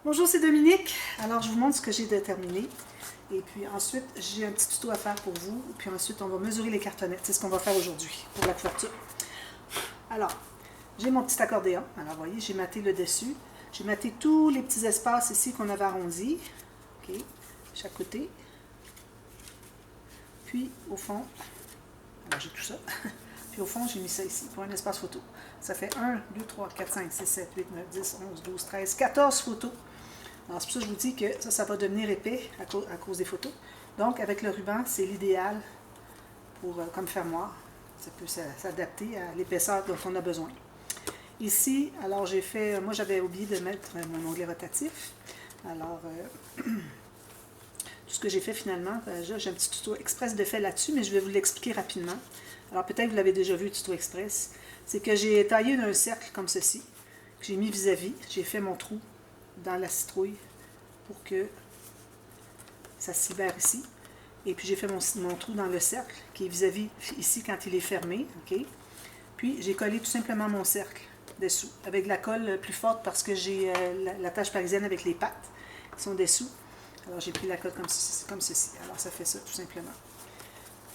Bonjour, c'est Dominique. Alors, je vous montre ce que j'ai déterminé. Et puis ensuite, j'ai un petit tuto à faire pour vous. Puis ensuite, on va mesurer les cartonnettes. C'est ce qu'on va faire aujourd'hui pour la couverture. Alors, j'ai mon petit accordéon. Alors, vous voyez, j'ai maté le dessus. J'ai maté tous les petits espaces ici qu'on avait arrondis. OK, chaque côté. Puis, au fond, alors j'ai tout ça. Puis au fond, j'ai mis ça ici pour un espace photo. Ça fait 1, 2, 3, 4, 5, 6, 7, 8, 9, 10, 11, 12, 13, 14 photos. Alors, c'est pour ça que je vous dis que ça va devenir épais à cause des photos. Donc, avec le ruban, c'est l'idéal pour comme fermoir. Ça peut s'adapter à l'épaisseur dont on a besoin. Ici, alors j'ai fait, moi j'avais oublié de mettre mon onglet rotatif. Alors, tout ce que j'ai fait finalement, j'ai un petit tuto express de fait là-dessus, mais je vais vous l'expliquer rapidement. Alors, peut-être que vous l'avez déjà vu, le tuto express. C'est que j'ai taillé un cercle comme ceci, que j'ai mis vis-à-vis. J'ai fait mon trou dans la citrouille pour que ça se libère ici. Et puis j'ai fait mon trou dans le cercle qui est vis-à-vis ici quand il est fermé. Okay? Puis j'ai collé tout simplement mon cercle dessous avec de la colle plus forte parce que j'ai la tâche parisienne avec les pattes qui sont dessous. Alors j'ai pris la colle comme ceci. Alors ça fait ça tout simplement.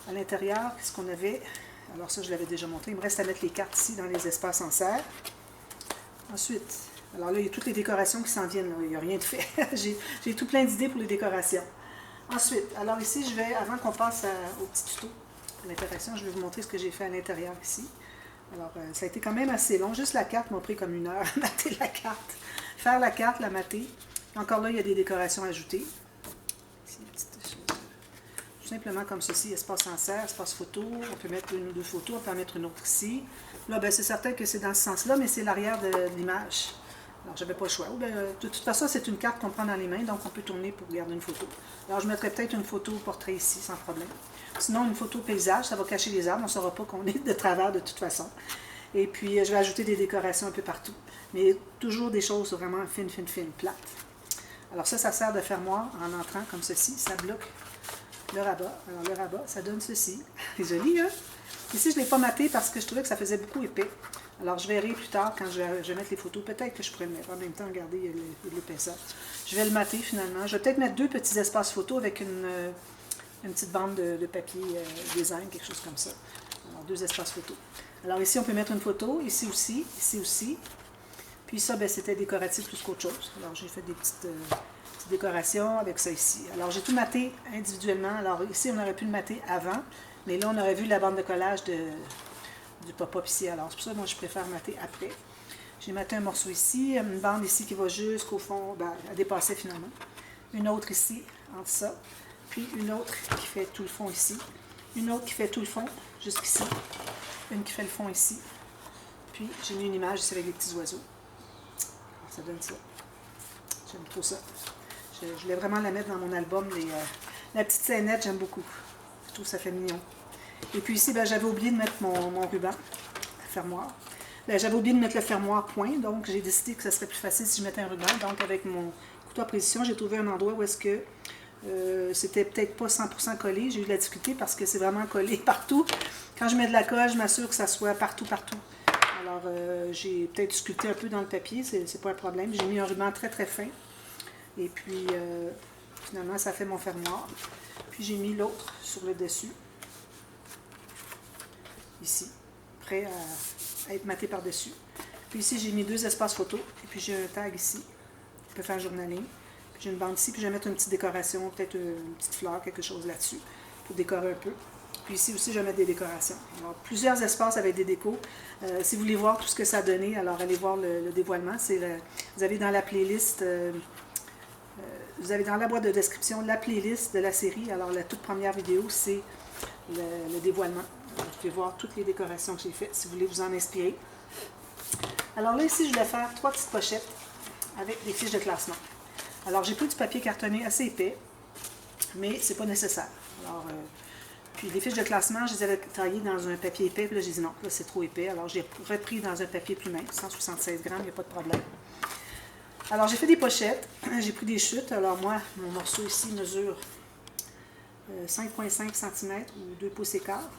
À l'intérieur, qu'est-ce qu'on avait? Alors ça je l'avais déjà montré. Il me reste à mettre les cartes ici dans les espaces en serre. Ensuite, alors là, il y a toutes les décorations qui s'en viennent. Là. Il n'y a rien de fait. j'ai tout plein d'idées pour les décorations. Ensuite, alors ici, je vais, avant qu'on passe au petit tuto pour l'interaction, je vais vous montrer ce que j'ai fait à l'intérieur ici. Alors, ça a été quand même assez long. Juste la carte m'a pris comme 1 heure à mater la carte. Faire la carte, la mater. Encore là, il y a des décorations ajoutées. Ici, une petite chose. Tout simplement comme ceci, espace en serre, espace photo. On peut mettre 1 ou 2 photos, on peut en mettre une autre ici. Là, ben, c'est certain que c'est dans ce sens-là, mais c'est l'arrière de l'image. Alors, j'avais pas le choix. De toute façon, c'est une carte qu'on prend dans les mains, donc on peut tourner pour regarder une photo. Alors, je mettrais peut-être une photo portrait ici, sans problème. Sinon, une photo paysage, ça va cacher les arbres, on ne saura pas qu'on est de travers de toute façon. Et puis, je vais ajouter des décorations un peu partout. Mais toujours des choses vraiment fines, plates. Alors ça sert de fermoir en entrant comme ceci. Ça bloque le rabat. Alors, le rabat, ça donne ceci. C'est joli, hein? Ici, je ne l'ai pas maté parce que je trouvais que ça faisait beaucoup épais. Alors, je verrai plus tard quand je vais mettre les photos. Peut-être que je pourrais le mettre. En même temps, regardez l'épaisseur. Je vais le mater finalement. Je vais peut-être mettre 2 petits espaces photos avec une petite bande de papier design, quelque chose comme ça. Alors, 2 espaces photos. Alors, ici, on peut mettre une photo. Ici aussi. Ici aussi. Puis ça, ben, c'était décoratif plus qu'autre chose. Alors, j'ai fait des petites décorations avec ça ici. Alors, j'ai tout maté individuellement. Alors, ici, on aurait pu le mater avant. Mais là, on aurait vu la bande de collage du pop-up ici. Alors, c'est pour ça que moi, je préfère mater après. J'ai maté un morceau ici, une bande ici qui va jusqu'au fond, ben, à dépasser finalement. Une autre ici, entre ça. Puis une autre qui fait tout le fond ici. Une autre qui fait tout le fond, jusqu'ici. Une qui fait le fond ici. Puis, j'ai mis une image ici avec des petits oiseaux. Alors, ça donne ça. J'aime trop ça. Je voulais vraiment la mettre dans mon album. La petite scénette, j'aime beaucoup. Je trouve que ça fait mignon. Et puis ici, ben, j'avais oublié de mettre mon ruban, fermoir. Ben, j'avais oublié de mettre le fermoir point, donc j'ai décidé que ça serait plus facile si je mettais un ruban. Donc avec mon couteau à précision, j'ai trouvé un endroit où est-ce que c'était peut-être pas 100% collé. J'ai eu de la difficulté parce que c'est vraiment collé partout. Quand je mets de la colle, je m'assure que ça soit partout. Alors j'ai peut-être sculpté un peu dans le papier, c'est pas un problème. J'ai mis un ruban très fin. Et puis finalement, ça fait mon fermoir. Puis j'ai mis l'autre sur le dessus. Ici, prêt à être maté par-dessus. Puis ici, j'ai mis 2 espaces photos. Et puis j'ai un tag ici. Je peux faire journaling. Puis j'ai une bande ici. Puis je vais mettre une petite décoration, peut-être une petite fleur, quelque chose là-dessus, pour décorer un peu. Puis ici aussi, je vais mettre des décorations. Alors, plusieurs espaces avec des décos. Si vous voulez voir tout ce que ça a donné, alors allez voir le dévoilement. Vous avez dans la playlist... vous avez dans la boîte de description la playlist de la série. Alors, la toute première vidéo, c'est le dévoilement. Vous pouvez voir toutes les décorations que j'ai faites si vous voulez vous en inspirer. Alors là, ici, je vais faire 3 petites pochettes avec des fiches de classement. Alors, j'ai pris du papier cartonné assez épais, mais c'est pas nécessaire. Alors, puis les fiches de classement, je les avais taillées dans un papier épais, puis là, j'ai dit non, là, c'est trop épais. Alors, j'ai repris dans un papier plus mince, 176 grammes, il n'y a pas de problème. Alors, j'ai fait des pochettes, j'ai pris des chutes. Alors, moi, mon morceau ici mesure 5,5 cm ou 2 pouces et quart.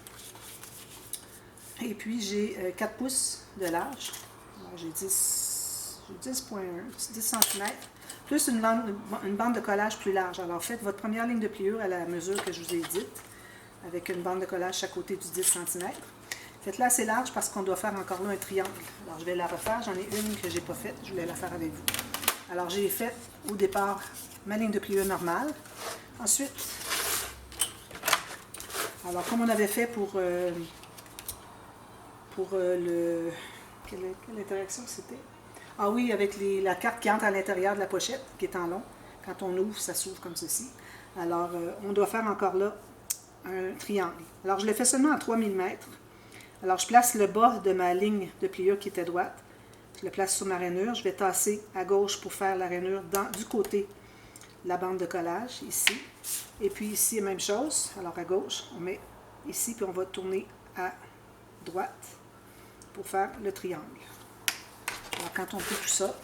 Et puis, j'ai 4 pouces de large. Alors, j'ai 10,1, 10 cm plus une bande de collage plus large. Alors faites votre première ligne de pliure à la mesure que je vous ai dite, avec une bande de collage chaque côté du 10 cm. Faites-la assez large parce qu'on doit faire encore là un triangle. Alors je vais la refaire, j'en ai une que je n'ai pas faite, je voulais la faire avec vous. Alors j'ai fait au départ ma ligne de pliure normale. Ensuite, alors comme on avait fait pour le... Quelle interaction c'était? Ah oui, avec la carte qui entre à l'intérieur de la pochette, qui est en long. Quand on ouvre, ça s'ouvre comme ceci. Alors, on doit faire encore là un triangle. Alors, je l'ai fait seulement à 3 mm. Alors, je place le bas de ma ligne de pliure qui était droite. Je le place sur ma rainure. Je vais tasser à gauche pour faire la rainure du côté de la bande de collage, ici. Et puis ici, même chose. Alors, à gauche, on met ici, puis on va tourner à droite pour faire le triangle. Alors, quand on fait tout ça,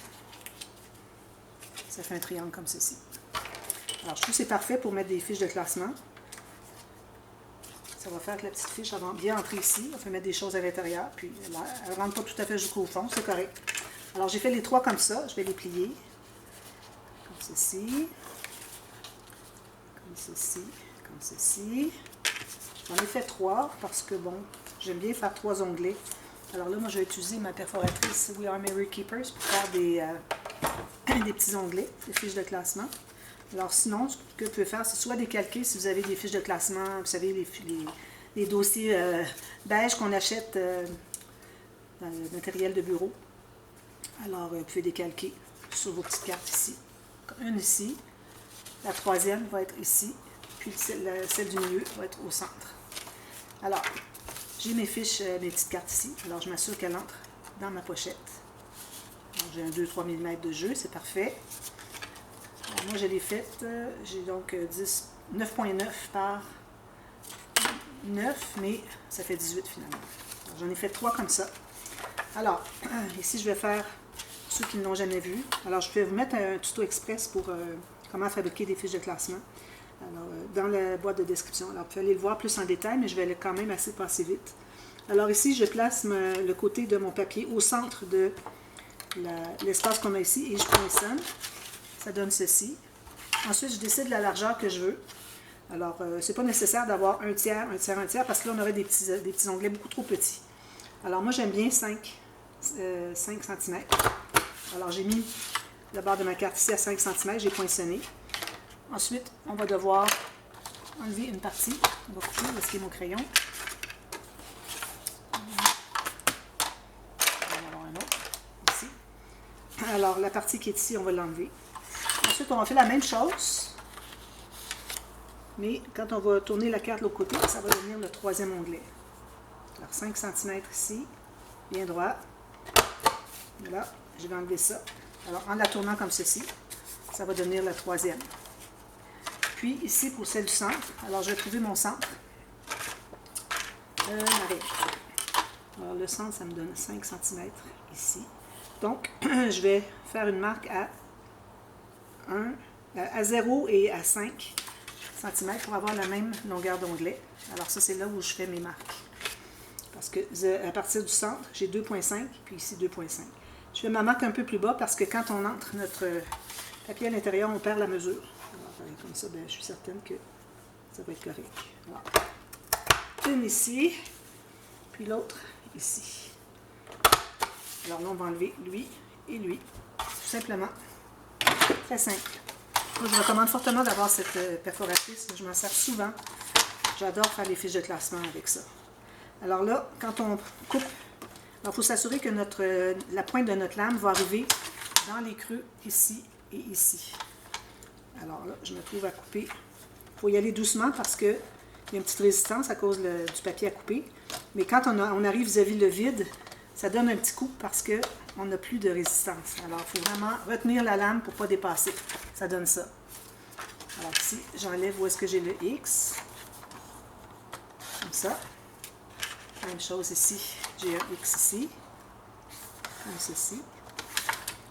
ça fait un triangle comme ceci. Alors, je trouve que c'est parfait pour mettre des fiches de classement. Ça va faire que la petite fiche va bien entrer ici. On peut mettre des choses à l'intérieur, puis là, elle ne rentre pas tout à fait jusqu'au fond, c'est correct. Alors, j'ai fait les trois comme ça. Je vais les plier. Comme ceci. Comme ceci. Comme ceci. J'en ai fait 3 parce que, bon, j'aime bien faire 3 onglets. Alors là, moi, je vais utiliser ma perforatrice We Are Mirror Keepers pour faire des petits onglets, des fiches de classement. Alors sinon, ce que vous pouvez faire, c'est soit décalquer si vous avez des fiches de classement, vous savez, les dossiers beige qu'on achète dans le matériel de bureau. Alors, vous pouvez décalquer sur vos petites cartes ici. Une ici, la troisième va être ici, puis celle du milieu va être au centre. Alors, j'ai mes fiches, mes petites cartes ici. Alors, je m'assure qu'elle entre dans ma pochette. J'ai un 2-3 mm de jeu, c'est parfait. Alors, moi, je l'ai faite, j'ai donc 9.9 par 9, mais ça fait 18 finalement. J'en ai fait 3 comme ça. Alors, ici, je vais faire, pour ceux qui ne l'ont jamais vu, alors je vais vous mettre un tuto express pour comment fabriquer des fiches de classement. Alors, dans la boîte de description. Alors, vous pouvez aller le voir plus en détail, mais je vais quand même assez passer vite. Alors ici, je place le côté de mon papier au centre de l'espace qu'on a ici et je poinçonne. Ça donne ceci. Ensuite, je décide la largeur que je veux. Alors, c'est pas nécessaire d'avoir un tiers, un tiers, un tiers, parce que là, on aurait des petits onglets beaucoup trop petits. Alors, moi, j'aime bien 5 cm. Alors, j'ai mis la barre de ma carte ici à 5 cm, j'ai poinçonné. Ensuite, on va devoir enlever une partie. On va couper, où est-ce qu'il y a mon crayon. On va en avoir un autre, ici. Alors, la partie qui est ici, on va l'enlever. Ensuite, on va faire la même chose. Mais quand on va tourner la carte de l'autre côté, ça va devenir le troisième onglet. Alors, 5 cm ici, bien droit. Voilà, je vais enlever ça. Alors, en la tournant comme ceci, ça va devenir le troisième. Puis ici, pour celle du centre, alors je vais trouver mon centre. Alors le centre, ça me donne 5 cm ici. Donc, je vais faire une marque à 0 et à 5 cm pour avoir la même longueur d'onglet. Alors ça, c'est là où je fais mes marques. Parce que à partir du centre, j'ai 2.5, puis ici 2.5. Je fais ma marque un peu plus bas parce que quand on entre notre papier à l'intérieur, on perd la mesure. Alors, comme ça, ben, je suis certaine que ça va être correct. Alors, une ici, puis l'autre ici. Alors là, on va enlever lui et lui, tout simplement. Très simple. Moi, je recommande fortement d'avoir cette perforatrice. Je m'en sers souvent. J'adore faire les fiches de classement avec ça. Alors là, quand on coupe, il faut s'assurer que la pointe de notre lame va arriver dans les creux ici et ici. Alors là, je me trouve à couper. Il faut y aller doucement parce qu'il y a une petite résistance à cause du papier à couper. Mais quand on arrive vis-à-vis le vide, ça donne un petit coup parce qu'on n'a plus de résistance. Alors, il faut vraiment retenir la lame pour ne pas dépasser. Ça donne ça. Alors ici, j'enlève où est-ce que j'ai le X. Comme ça. Même chose ici. J'ai un X ici. Comme ceci.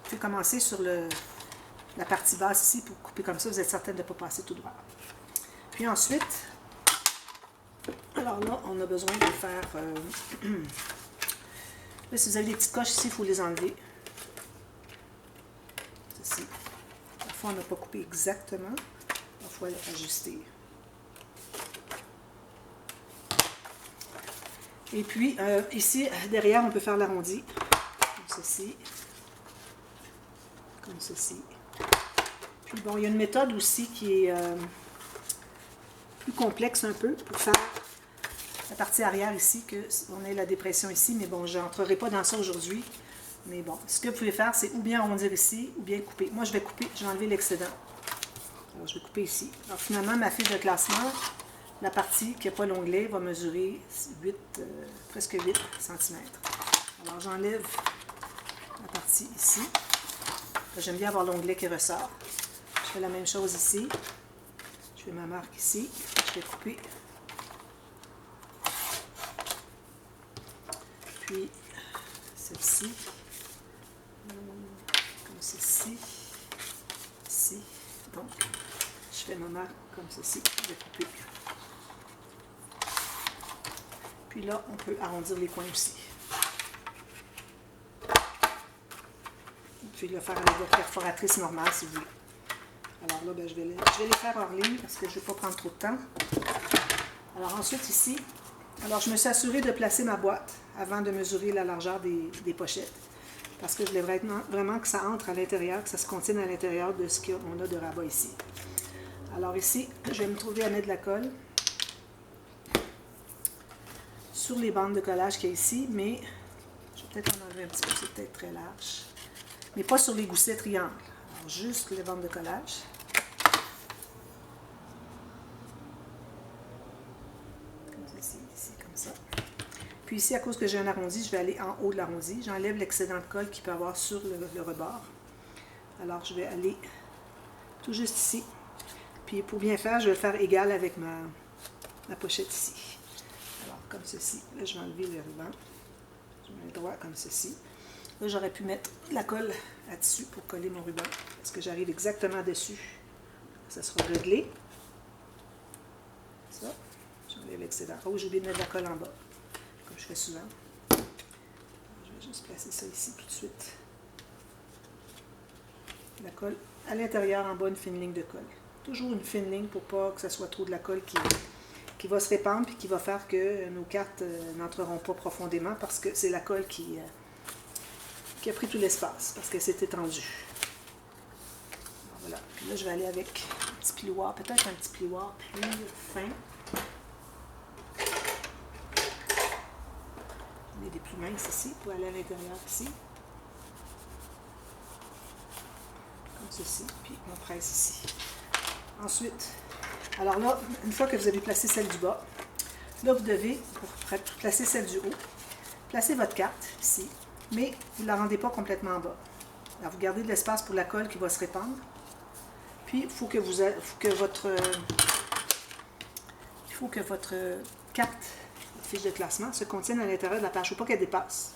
Je vais commencer sur la partie basse ici pour couper comme ça. Vous êtes certaine de ne pas passer tout droit. Puis ensuite, alors là, on a besoin de faire... là, si vous avez des petites coches ici, il faut les enlever. Ceci. Parfois, on n'a pas coupé exactement. Parfois, ajuster. Et puis, ici, derrière, on peut faire l'arrondi. Comme ceci. Comme ceci. Puis, bon, il y a une méthode aussi qui est plus complexe un peu pour faire la partie arrière ici, qu'on ait la dépression ici. Mais bon, je n'entrerai pas dans ça aujourd'hui. Mais bon, ce que vous pouvez faire, c'est ou bien arrondir ici, ou bien couper. Moi, je vais couper, je vais enlever l'excédent. Alors, je vais couper ici. Alors, finalement, ma fiche de classement, la partie qui n'a pas l'onglet va mesurer presque 8 cm. Alors, j'enlève la partie ici. J'aime bien avoir l'onglet qui ressort. Je fais la même chose ici. Je fais ma marque ici. Je vais couper. Puis, celle-ci. Comme ceci. Ici. Donc, je fais ma marque comme ceci. Je vais couper. Puis là, on peut arrondir les coins aussi. Puis le faire avec votre perforatrice normale si vous voulez. Alors là, ben, je vais les faire hors ligne parce que je ne vais pas prendre trop de temps. Alors ensuite ici, alors je me suis assurée de placer ma boîte avant de mesurer la largeur des pochettes. Parce que je voulais vraiment que ça entre à l'intérieur, que ça se contienne à l'intérieur de ce qu'on a de rabat ici. Alors ici, je vais me trouver à mettre de la colle sur les bandes de collage qu'il y a ici, mais je vais peut-être en enlever un petit peu, c'est peut-être très large. Mais pas sur les goussets triangles. Alors juste les bandes de collage. Comme ceci, ici, comme ça. Puis ici, à cause que j'ai un arrondi, je vais aller en haut de l'arrondi. J'enlève l'excédent de colle qu'il peut y avoir sur le rebord. Alors je vais aller tout juste ici. Puis pour bien faire, je vais le faire égal avec ma pochette ici. Alors comme ceci. Là, je vais enlever le ruban. Je mets le droit comme ceci. Là, j'aurais pu mettre la colle là-dessus pour coller mon ruban. Parce que j'arrive exactement dessus. Ça sera réglé. Ça. J'enlève l'excédent. Oh, j'ai oublié de mettre la colle en bas. Comme je fais souvent. Je vais juste placer ça ici tout de suite. La colle à l'intérieur, en bas, une fine ligne de colle. Toujours une fine ligne pour pas que ce soit trop de la colle qui va se répandre et qui va faire que nos cartes n'entreront pas profondément parce que c'est la colle qui a pris tout l'espace parce qu'elle s'est étendue. Alors, voilà. Puis là, je vais aller avec un petit plioir, peut-être un petit plioir plus fin. J'en ai des plus minces ici pour aller à l'intérieur ici. Comme ceci. Puis on presse ici. Ensuite, alors là, une fois que vous avez placé celle du bas, là, vous devez, pour placer celle du haut, placer votre carte ici. Mais vous ne la rendez pas complètement en bas. Alors, vous gardez de l'espace pour la colle qui va se répandre. Puis, il faut que votre carte, votre fiche de classement, se contienne à l'intérieur de la page. Il ne faut pas qu'elle dépasse.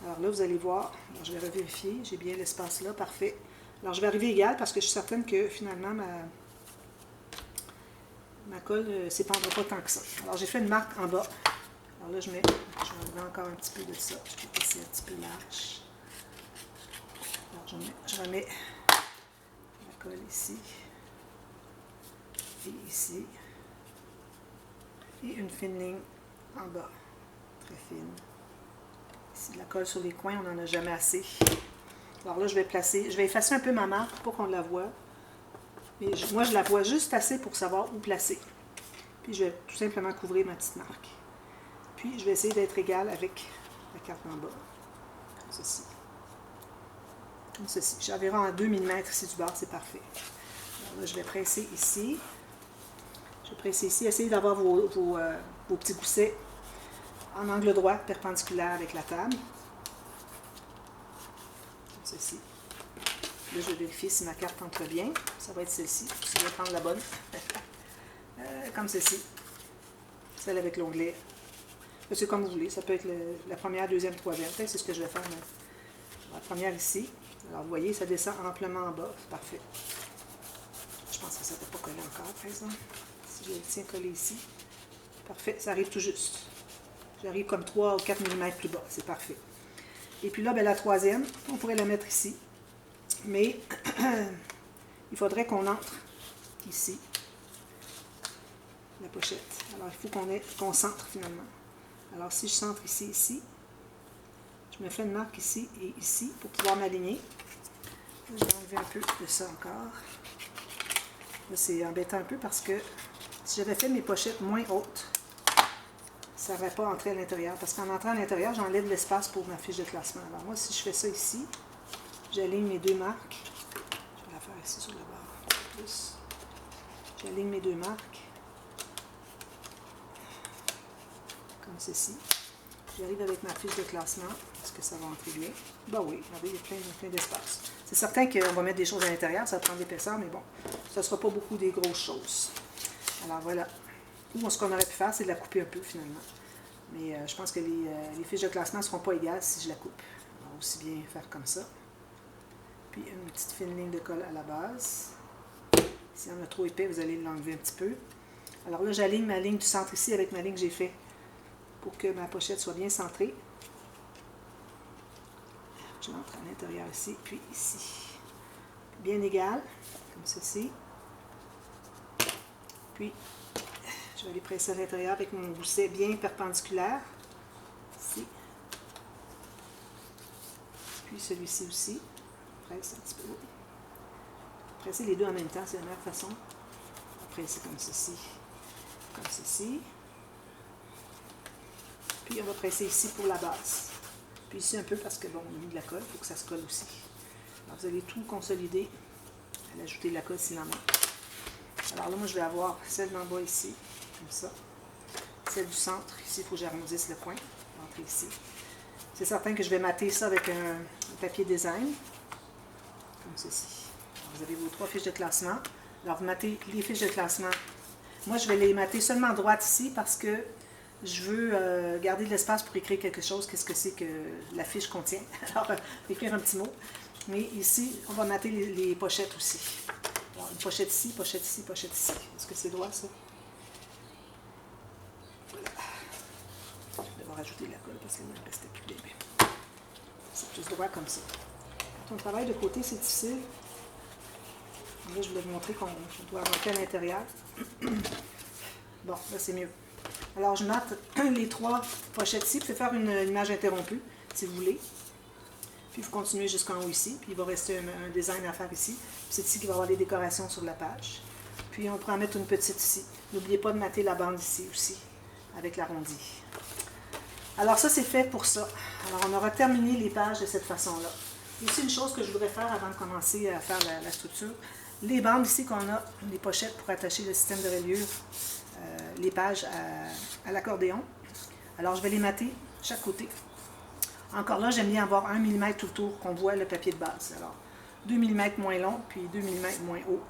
Alors là, vous allez voir, alors, je vais revérifier, j'ai bien l'espace là, parfait. Alors, je vais arriver égal parce que je suis certaine que finalement, ma colle ne s'épandra pas tant que ça. Alors, j'ai fait une marque en bas. Alors là, je vais enlever encore un petit peu de ça. Je vais passer un petit peu large. Alors, je remets la colle ici. Et ici. Et une fine ligne en bas. Très fine. Ici, de la colle sur les coins, on n'en a jamais assez. Alors là, je vais effacer un peu ma marque pour qu'on la voie. Mais moi, je la vois juste assez pour savoir où placer. Puis, je vais tout simplement couvrir ma petite marque. Puis, je vais essayer d'être égale avec la carte en bas. Comme ceci. Comme ceci. J'ai environ à 2 mm ici du bord, c'est parfait. Alors là, je vais presser ici. Je vais presser ici. Essayez d'avoir vos petits goussets en angle droit, perpendiculaire avec la table. Comme ceci. Là, je vais vérifier si ma carte entre bien. Ça va être celle-ci. Je vais prendre la bonne. Comme ceci. Celle avec l'onglet. C'est comme vous voulez. Ça peut être la première, deuxième, troisième. Peut-être c'est ce que je vais faire. La première ici. Alors, vous voyez, ça descend amplement en bas. C'est parfait. Je pense que ça ne peut pas coller encore, par exemple. Si je le tiens collé ici. Parfait. Ça arrive tout juste. J'arrive comme 3 ou 4 mm plus bas. C'est parfait. Et puis là, ben, la troisième, on pourrait la mettre ici. Mais il faudrait qu'on entre ici, la pochette. Alors, il faut qu'on centre finalement. Alors, si je centre ici, ici, je me fais une marque ici et ici pour pouvoir m'aligner. Je vais enlever un peu de ça encore. Là, c'est embêtant un peu parce que si j'avais fait mes pochettes moins hautes, ça n'aurait pas entré à l'intérieur. Parce qu'en entrant à l'intérieur, j'enlève l'espace pour ma fiche de classement. Alors moi, si je fais ça ici, j'aligne mes deux marques. Je vais la faire ici sur le bord. Plus. J'aligne mes deux marques. Comme ceci. J'arrive avec ma fiche de classement. Est-ce que ça va entrer bien? Ben oui, regardez, il y a plein d'espace. C'est certain qu'on va mettre des choses à l'intérieur, ça va prendre l'épaisseur, mais bon, ça ne sera pas beaucoup des grosses choses. Alors voilà. Ou ce qu'on aurait pu faire, c'est de la couper un peu finalement. Mais je pense que les fiches de classement ne seront pas égales si je la coupe. On va aussi bien faire comme ça. Puis une petite fine ligne de colle à la base. Si on a trop épais, vous allez l'enlever un petit peu. Alors là, j'aligne ma ligne du centre ici avec ma ligne que j'ai fait pour que ma pochette soit bien centrée. Je l'entre à l'intérieur ici, puis ici. Bien égal, comme ceci. Puis, je vais aller presser à l'intérieur avec mon gousset bien perpendiculaire. Ici. Puis celui-ci aussi. Presse un petit peu. Presser les deux en même temps, c'est la meilleure façon. Presser comme ceci. Comme ceci. Puis on va presser ici pour la base. Puis ici un peu parce que, bon, on a mis de la colle, il faut que ça se colle aussi. Alors vous allez tout consolider. À ajouter de la colle s'il en manque. Alors là, moi, je vais avoir celle d'en bas ici, comme ça. Celle du centre, ici, il faut que j'arrondisse le point. Entrer ici. C'est certain que je vais mater ça avec un papier design, comme ceci. Alors, vous avez vos 3 fiches de classement. Alors, vous matez les fiches de classement. Moi, je vais les mater seulement à droite ici parce que je veux garder de l'espace pour écrire quelque chose. Qu'est-ce que c'est que la fiche contient? Alors, écrire un petit mot. Mais ici, on va mater les pochettes aussi. Alors, une pochette ici, pochette ici, pochette ici. Est-ce que c'est droit, ça? Voilà. Je vais devoir ajouter de la colle parce qu'il ne me restait plus d'épais. C'est plus droit comme ça. Quand on travaille de côté, c'est difficile. Là, je voulais vous montrer qu'on doit monter à l'intérieur. Bon, là, c'est mieux. Alors, je note les 3 pochettes ici. Vous pouvez faire une image interrompue, si vous voulez. Puis, vous continuez jusqu'en haut ici. Puis, il va rester un design à faire ici. C'est ici qu'il va y avoir les décorations sur la page. Puis, on pourra en mettre une petite ici. N'oubliez pas de mater la bande ici aussi, avec l'arrondi. Alors, ça, c'est fait pour ça. Alors, on aura terminé les pages de cette façon-là. Ici, une chose que je voudrais faire avant de commencer à faire la structure. Les bandes ici qu'on a, les pochettes pour attacher le système de reliure, les pages à l'accordéon. Alors, je vais les mater chaque côté. Encore là, j'aime bien avoir 1 mm tout le tour qu'on voit le papier de base. Alors, 2 mm moins long, puis 2 mm moins haut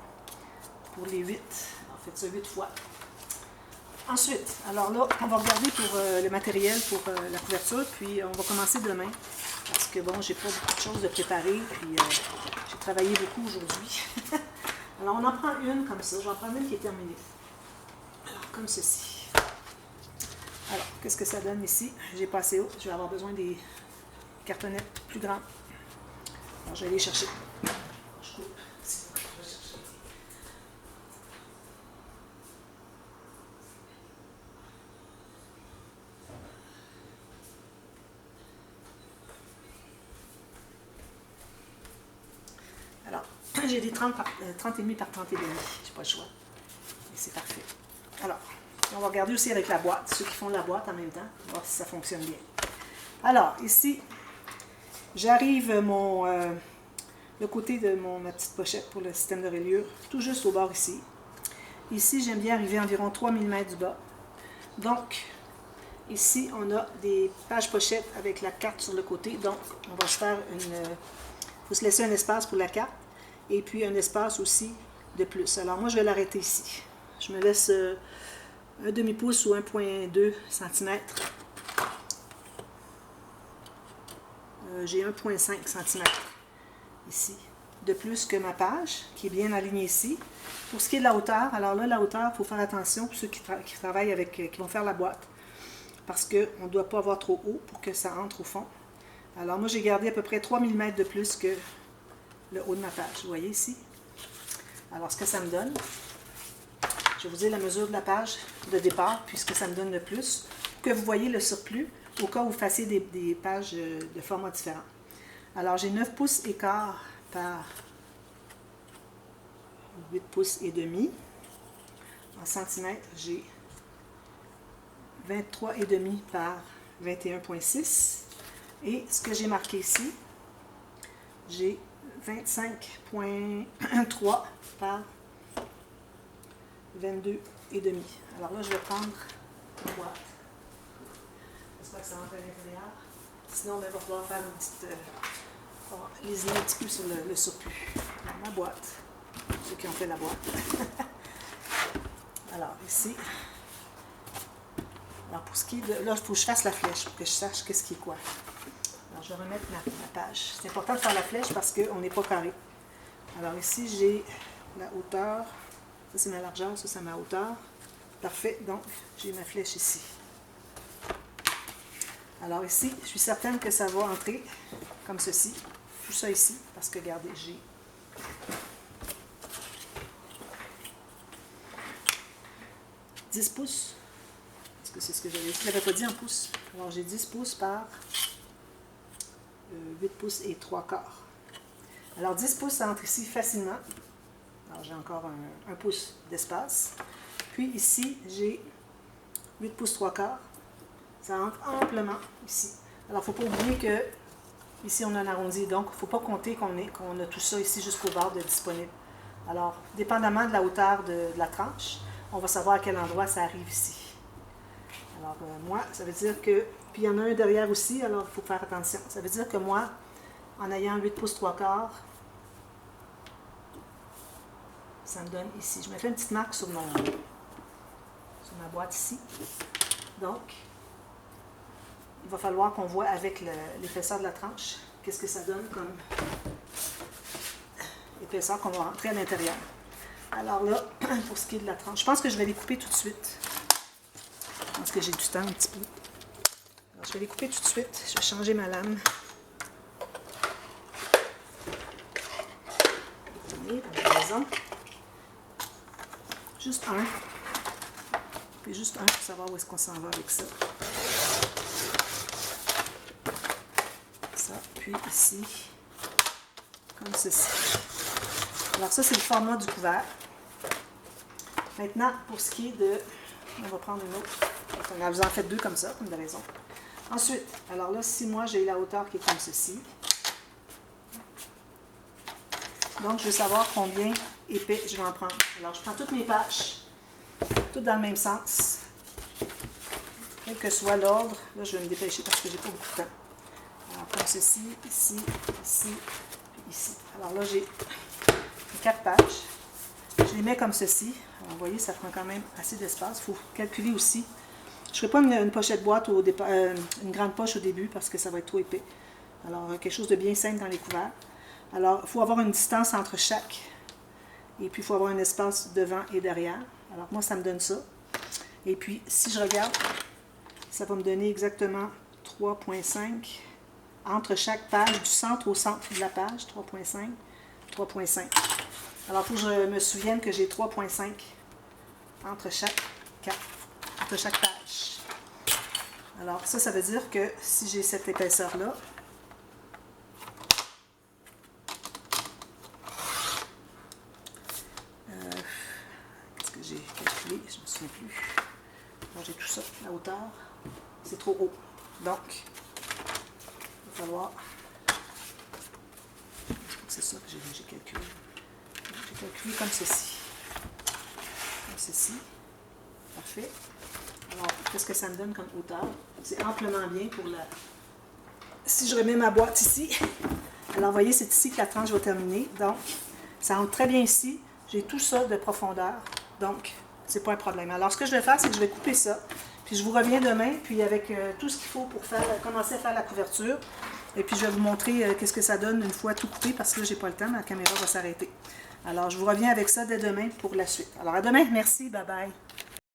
pour les 8. Alors, faites ça 8 fois. Ensuite, alors là, on va regarder pour le matériel, pour la couverture, puis on va commencer demain. Parce que bon, j'ai pas beaucoup de choses de préparer, puis j'ai travaillé beaucoup aujourd'hui. Alors, on en prend une comme ça. J'en prends une qui est terminée. Alors, comme ceci. Alors, qu'est-ce que ça donne ici? J'ai pas assez haut. Je vais avoir besoin des cartonnettes plus grandes. Alors, je vais aller chercher. Je coupe. Alors, j'ai des 30,5 par 30,5. J'ai pas le choix. Et c'est parfait. Alors, on va regarder aussi avec la boîte, ceux qui font la boîte en même temps, voir si ça fonctionne bien. Alors, ici, j'arrive le côté de ma petite pochette pour le système de reliure, tout juste au bord ici. Ici, j'aime bien arriver à environ 3 mm du bas. Donc, ici, on a des pages pochettes avec la carte sur le côté. Donc, on va se faire il faut se laisser un espace pour la carte et puis un espace aussi de plus. Alors, moi, je vais l'arrêter ici. Je me laisse un demi-pouce ou 1,2 cm. J'ai 1,5 cm ici, de plus que ma page, qui est bien alignée ici. Pour ce qui est de la hauteur, alors là, la hauteur, il faut faire attention pour ceux qui travaillent qui vont faire la boîte, parce qu'on ne doit pas avoir trop haut pour que ça entre au fond. Alors moi, j'ai gardé à peu près 3 mm de plus que le haut de ma page, vous voyez ici. Alors, ce que ça me donne, je vais vous dire la mesure de la page de départ, puis ce que ça me donne le plus, pour que vous voyez le surplus, au cas où vous fassiez des pages de format différents. Alors, j'ai 9 pouces et quart par 8 pouces et demi. En centimètres, j'ai 23 et demi par 21,6. Et ce que j'ai marqué ici, j'ai 25,3 par 22 et demi. Alors là, je vais prendre une boîte. J'espère que ça rentre à l'intérieur. Sinon, il va falloir faire une petite... lésiner un petit peu sur le surplus. Alors, ma boîte. Ceux qui ont fait la boîte. Alors, ici. Alors, pour ce qui est de... Là, il faut que je fasse la flèche pour que je sache qu'est-ce qui est quoi. Alors, je vais remettre ma page. C'est important de faire la flèche parce qu'on n'est pas carré. Alors, ici, j'ai la hauteur. Ça, c'est ma largeur. Ça, c'est ma hauteur. Parfait. Donc, j'ai ma flèche ici. Alors, ici, je suis certaine que ça va entrer comme ceci. Tout ça ici. Parce que, regardez, j'ai... « 10 pouces. Parce que c'est ce que j'avais dit. Je ne l'avais pas dit en pouces. Alors, j'ai 10 pouces par 8 pouces et 3 quarts. Alors, 10 pouces, ça entre ici facilement. Alors, j'ai encore un pouce d'espace. Puis, ici, j'ai 8 pouces 3 quarts. Ça entre amplement ici. Alors, il ne faut pas oublier que ici, on a un arrondi. Donc, il ne faut pas compter qu'on a tout ça ici jusqu'au bord de disponible. Alors, dépendamment de la hauteur de la tranche, on va savoir à quel endroit ça arrive ici. Alors, moi, ça veut dire que... Puis, il y en a un derrière aussi, alors il faut faire attention. Ça veut dire que moi, en ayant 8 pouces 3 quarts, ça me donne ici. Je me fais une petite marque sur ma boîte ici. Donc, il va falloir qu'on voit avec l'épaisseur de la tranche, qu'est-ce que ça donne comme épaisseur qu'on va rentrer à l'intérieur. Alors là, pour ce qui est de la tranche, je pense que je vais les couper tout de suite. Je pense que j'ai du temps un petit peu. Alors, je vais les couper tout de suite. Je vais changer ma lame. Juste un. Puis juste un pour savoir où est-ce qu'on s'en va avec ça. Ça, puis ici, comme ceci. Alors ça, c'est le format du couvert. Maintenant, pour ce qui est de... On va prendre une autre. Vous en faites deux comme ça, comme de raison. Ensuite, alors là, si moi, j'ai la hauteur qui est comme ceci. Donc, je veux savoir combien épais je vais en prendre. Alors, je prends toutes mes pages, toutes dans le même sens. Quel que soit l'ordre, là, je vais me dépêcher parce que j'ai pas beaucoup de temps. Alors, comme ceci, ici, ici, puis ici. Alors là, j'ai 4 pages. Je les mets comme ceci. Alors, vous voyez, ça prend quand même assez d'espace. Il faut calculer aussi. Je ne ferai pas une pochette boîte au départ, une grande poche au début parce que ça va être trop épais. Alors, quelque chose de bien simple dans les couverts. Alors, il faut avoir une distance entre chaque. Et puis, il faut avoir un espace devant et derrière. Alors, moi, ça me donne ça. Et puis, si je regarde, ça va me donner exactement 3,5 entre chaque page, du centre au centre de la page. 3,5, 3,5. Alors, il faut que je me souvienne que j'ai 3,5 entre chaque page. Alors, ça veut dire que si j'ai cette épaisseur-là, qu'est-ce que j'ai calculé? Je ne me souviens plus. Alors, j'ai tout ça, la hauteur, c'est trop haut. Donc, il va falloir... C'est ça que j'ai calculé. J'ai calculé comme ceci. Comme ceci. Parfait. Alors, qu'est-ce que ça me donne comme hauteur? C'est amplement bien pour la... Si je remets ma boîte ici, alors vous voyez, c'est ici que la tranche va terminer. Donc, ça rentre très bien ici. J'ai tout ça de profondeur. Donc, c'est pas un problème. Alors, ce que je vais faire, c'est que je vais couper ça. Puis, je vous reviens demain, puis avec tout ce qu'il faut pour commencer à faire la couverture. Et puis, je vais vous montrer qu'est-ce que ça donne une fois tout coupé, parce que là, j'ai pas le temps, ma caméra va s'arrêter. Alors, je vous reviens avec ça dès demain pour la suite. Alors, à demain. Merci. Bye bye.